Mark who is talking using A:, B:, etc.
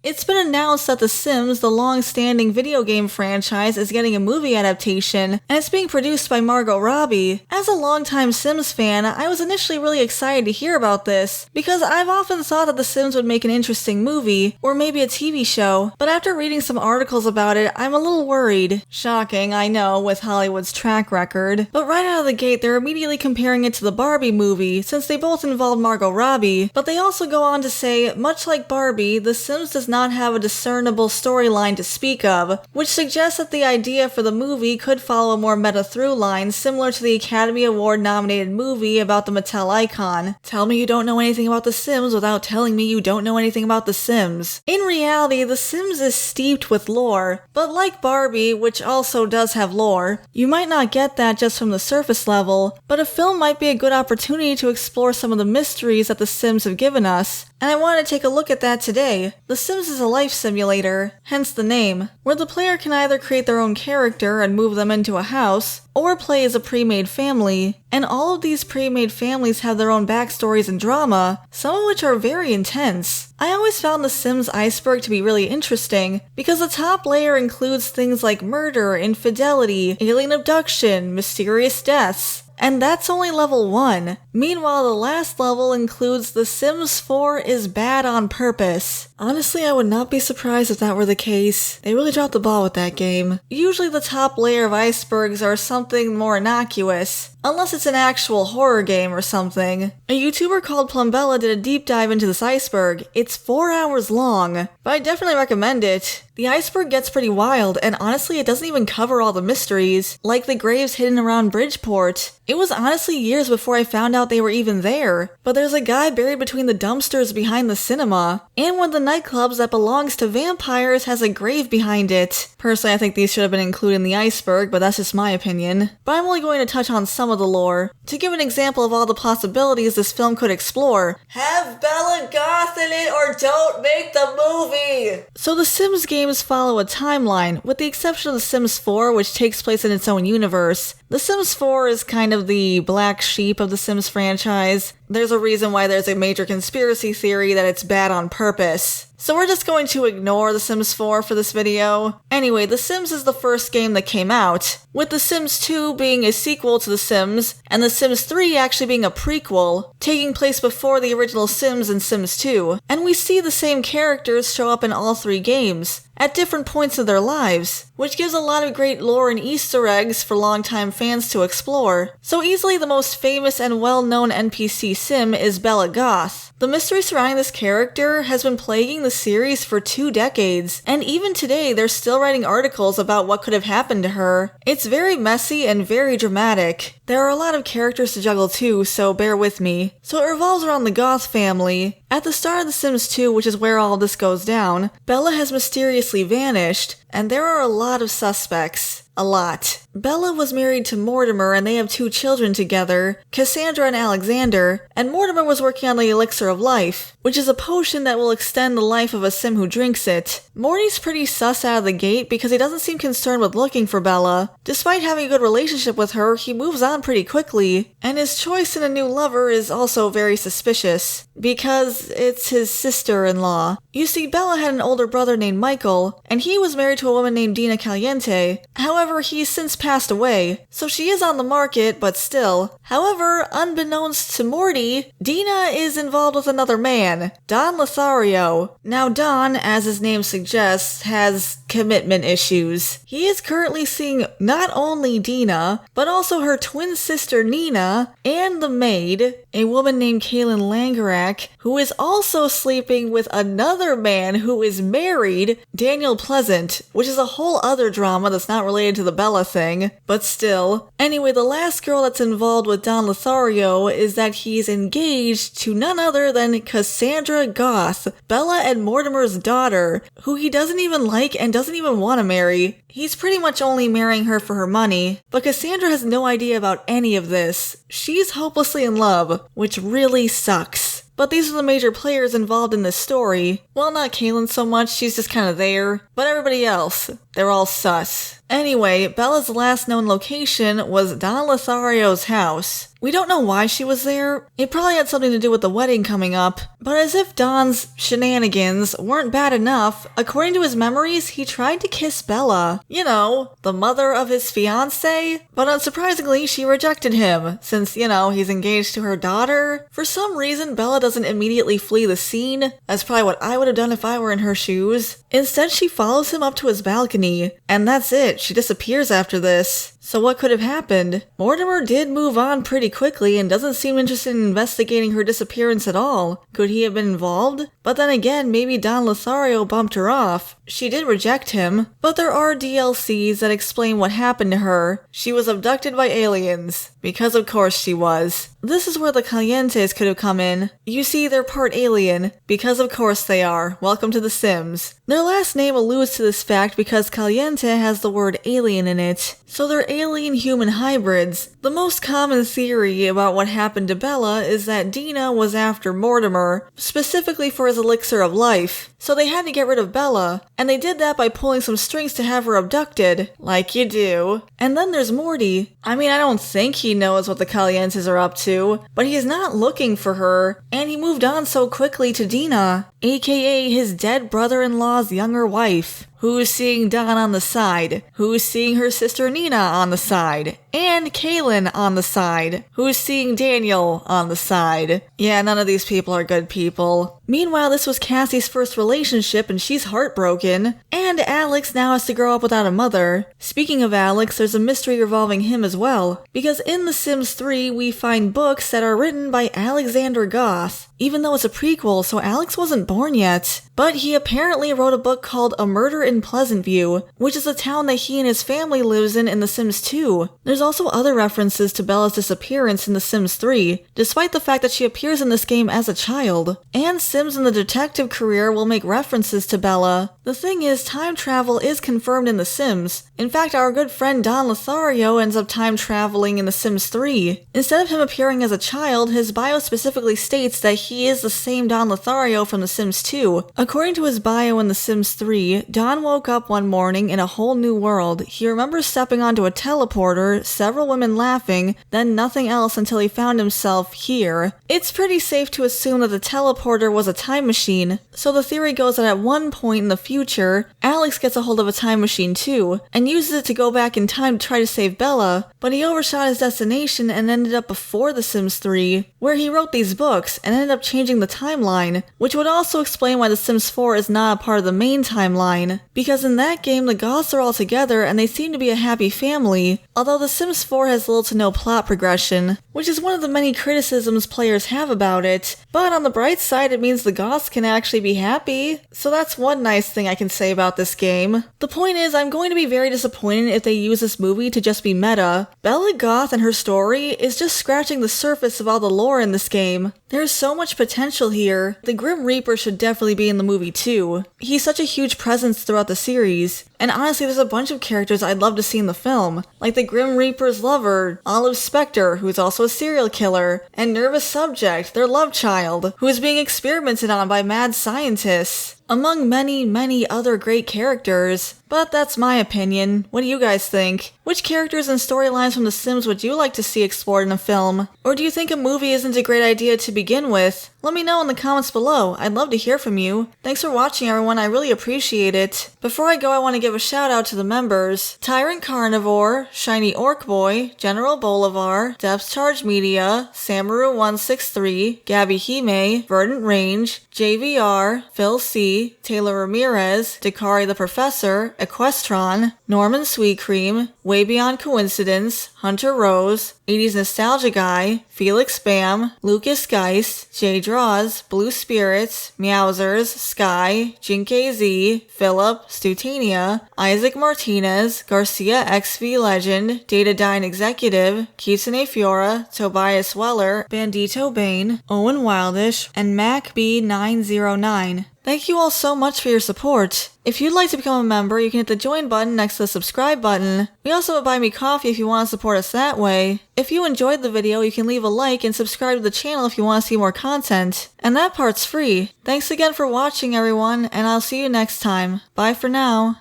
A: It's been announced that The Sims, the long-standing video game franchise, is getting a movie adaptation, and it's being produced by Margot Robbie. As a longtime Sims fan, I was initially really excited to hear about this, because I've often thought that The Sims would make an interesting movie, or maybe a TV show, but after reading some articles about it, I'm a little worried. Shocking, I know, with Hollywood's track record. But right out of the gate, they're immediately comparing it to the Barbie movie, since they both involve Margot Robbie, but they also go on to say, much like Barbie, The Sims does not have a discernible storyline to speak of, which suggests that the idea for the movie could follow a more meta through line similar to the Academy Award nominated movie about the Mattel icon. Tell me you don't know anything about The Sims without telling me you don't know anything about The Sims. In reality, The Sims is steeped with lore, but like Barbie, which also does have lore, you might not get that just from the surface level, but a film might be a good opportunity to explore some of the mysteries that The Sims have given us, and I wanted to take a look at that today. The Sims is a life simulator, hence the name, where the player can either create their own character and move them into a house, or play as a pre-made family, and all of these pre-made families have their own backstories and drama, some of which are very intense. I always found The Sims iceberg to be really interesting, because the top layer includes things like murder, infidelity, alien abduction, mysterious deaths, and that's only level 1. Meanwhile, the last level includes The Sims 4 is bad on purpose. Honestly, I would not be surprised if that were the case. They really dropped the ball with that game. Usually the top layer of icebergs are something more innocuous, unless it's an actual horror game or something. A YouTuber called Plumbella did a deep dive into this iceberg. It's 4 hours long, but I definitely recommend it. The iceberg gets pretty wild, and honestly it doesn't even cover all the mysteries, like the graves hidden around Bridgeport. It was honestly years before I found out they were even there, but there's a guy buried between the dumpsters behind the cinema, and one of the nightclubs that belongs to vampires has a grave behind it. Personally, I think these should have been included in the iceberg, but that's just my opinion. But I'm only going to touch on some of the lore. To give an example of all the possibilities this film could explore, have Bella Goth in it or don't make the movie! So the Sims games follow a timeline, with the exception of The Sims 4, which takes place in its own universe. The Sims 4 is kind of the black sheep of the Sims franchise. There's a reason why there's a major conspiracy theory that it's bad on purpose. So we're just going to ignore The Sims 4 for this video. Anyway, The Sims is the first game that came out, with The Sims 2 being a sequel to The Sims, and The Sims 3 actually being a prequel, taking place before the original Sims and Sims 2. And we see the same characters show up in all 3 games, at different points of their lives, which gives a lot of great lore and Easter eggs for longtime fans to explore. So easily the most famous and well-known NPC Sim is Bella Goth. The mystery surrounding this character has been plaguing the series for 2 decades, and even today they're still writing articles about what could have happened to her. It's very messy and very dramatic. There are a lot of characters to juggle too, so bear with me. So it revolves around the Goth family. At the start of The Sims 2, which is where all of this goes down, Bella has mysteriously vanished, and there are a lot of suspects. A lot. Bella was married to Mortimer and they have 2 children together, Cassandra and Alexander, and Mortimer was working on the Elixir of Life, which is a potion that will extend the life of a Sim who drinks it. Morty's pretty sus out of the gate because he doesn't seem concerned with looking for Bella. Despite having a good relationship with her, he moves on pretty quickly, and his choice in a new lover is also very suspicious, because it's his sister-in-law. You see, Bella had an older brother named Michael, and he was married to a woman named Dina Caliente. However, he's since passed away, so she is on the market, but still. However, unbeknownst to Morty, Dina is involved with another man, Don Lothario. Now Don, as his name suggests, has commitment issues. He is currently seeing not only Dina, but also her twin sister Nina, and the maid, a woman named Kaylin Langerak, who is also sleeping with another man who is married, Daniel Pleasant, which is a whole other drama that's not related to the Bella thing, but still. Anyway, the last girl that's involved with Don Lothario is that he's engaged to none other than Cassandra Goth, Bella and Mortimer's daughter, who he doesn't even like and doesn't even want to marry. He's pretty much only marrying her for her money, but Cassandra has no idea about any of this. She's hopelessly in love, which really sucks. But these are the major players involved in this story. Well, not Kaylin so much, she's just kinda there. But everybody else, they're all sus. Anyway, Bella's last known location was Don Lothario's house. We don't know why she was there. It probably had something to do with the wedding coming up, but as if Don's shenanigans weren't bad enough, according to his memories, he tried to kiss Bella. You know, the mother of his fiancé? But unsurprisingly, she rejected him, since, he's engaged to her daughter. For some reason, Bella doesn't immediately flee the scene. That's probably what I would have done if I were in her shoes. Instead, she follows him up to his balcony, and that's it. She disappears after this. So what could have happened? Mortimer did move on pretty quickly and doesn't seem interested in investigating her disappearance at all. Could he have been involved? But then again, maybe Don Lothario bumped her off. She did reject him, but there are DLCs that explain what happened to her. She was abducted by aliens. Because of course she was. This is where the Calientes could have come in. You see, they're part alien. Because of course they are. Welcome to The Sims. Their last name alludes to this fact because Caliente has the word alien in it. So they're alien-human hybrids. The most common theory about what happened to Bella is that Dina was after Mortimer, specifically for his elixir of life. So they had to get rid of Bella, and they did that by pulling some strings to have her abducted, like you do. And then there's Morty. I don't think he knows what the Calientes are up to, but he's not looking for her, and he moved on so quickly to Dina, aka his dead brother-in-law's younger wife. Who's seeing Don on the side? Who's seeing her sister Nina on the side? And Kaylin on the side? Who's seeing Daniel on the side? Yeah, none of these people are good people. Meanwhile, this was Cassie's first relationship and she's heartbroken. And Alex now has to grow up without a mother. Speaking of Alex, there's a mystery revolving him as well. Because in The Sims 3, we find books that are written by Alexander Goth. Even though it's a prequel, so Alex wasn't born yet. But he apparently wrote a book called A Murder in Pleasant View, which is a town that he and his family lives in The Sims 2. There's also other references to Bella's disappearance in The Sims 3, despite the fact that she appears in this game as a child. And Sims in the detective career will make references to Bella. The thing is, time travel is confirmed in The Sims. In fact, our good friend Don Lothario ends up time traveling in The Sims 3. Instead of him appearing as a child, his bio specifically states that he is the same Don Lothario from The Sims 2. According to his bio in The Sims 3, Don woke up one morning in a whole new world. He remembers stepping onto a teleporter, several women laughing, then nothing else until he found himself here. It's pretty safe to assume that the teleporter was a time machine, so the theory goes that at one point in the future, Alex gets a hold of a time machine too, and uses it to go back in time to try to save Bella, but he overshot his destination and ended up before The Sims 3, where he wrote these books and ended up changing the timeline, which would also explain why The Sims 4 is not a part of the main timeline, because in that game the Goths are all together and they seem to be a happy family, although The Sims 4 has little to no plot progression, which is one of the many criticisms players have about it, but on the bright side it means the Goths can actually be happy, so that's one nice thing I can say about this game. The point is, I'm going to be very disappointed if they use this movie to just be meta. Bella Goth and her story is just scratching the surface of all the lore in this game. There's so much potential here. The Grim Reaper should definitely be in the movie too. He's such a huge presence throughout the series. And honestly, there's a bunch of characters I'd love to see in the film, like the Grim Reaper's lover, Olive Spectre, who's also a serial killer, and Nervous Subject, their love child, who is being experimented on by mad scientists, among many, many other great characters. But that's my opinion. What do you guys think? Which characters and storylines from The Sims would you like to see explored in a film? Or do you think a movie isn't a great idea to begin with? Let me know in the comments below. I'd love to hear from you. Thanks for watching, everyone. I really appreciate it. Before I go, I want to give a shout out to the members: Tyrant Carnivore, Shiny Orc Boy, General Bolivar, Depth Charge Media, Samaru163, Gabby Hime, Verdant Range, JVR, Phil C, Taylor Ramirez, Dakari the Professor, Equestron, Norman Sweet Cream, Way Beyond Coincidence, Hunter Rose, 80s Nostalgia Guy, Felix Bam, Lucas Geist, J Draws, Blue Spirits, Meowsers, Sky, Jinke Z, Philip, Stutania, Isaac Martinez, Garcia XV Legend, Datadyne Executive, Kitsune Fiora, Tobias Weller, Bandito Bane, Owen Wildish, and Mac B909. Thank you all so much for your support. If you'd like to become a member, you can hit the join button next to the subscribe button. We also have Buy Me Coffee if you want to support us that way. If you enjoyed the video, you can leave a like and subscribe to the channel if you want to see more content. And that part's free. Thanks again for watching, everyone, and I'll see you next time. Bye for now.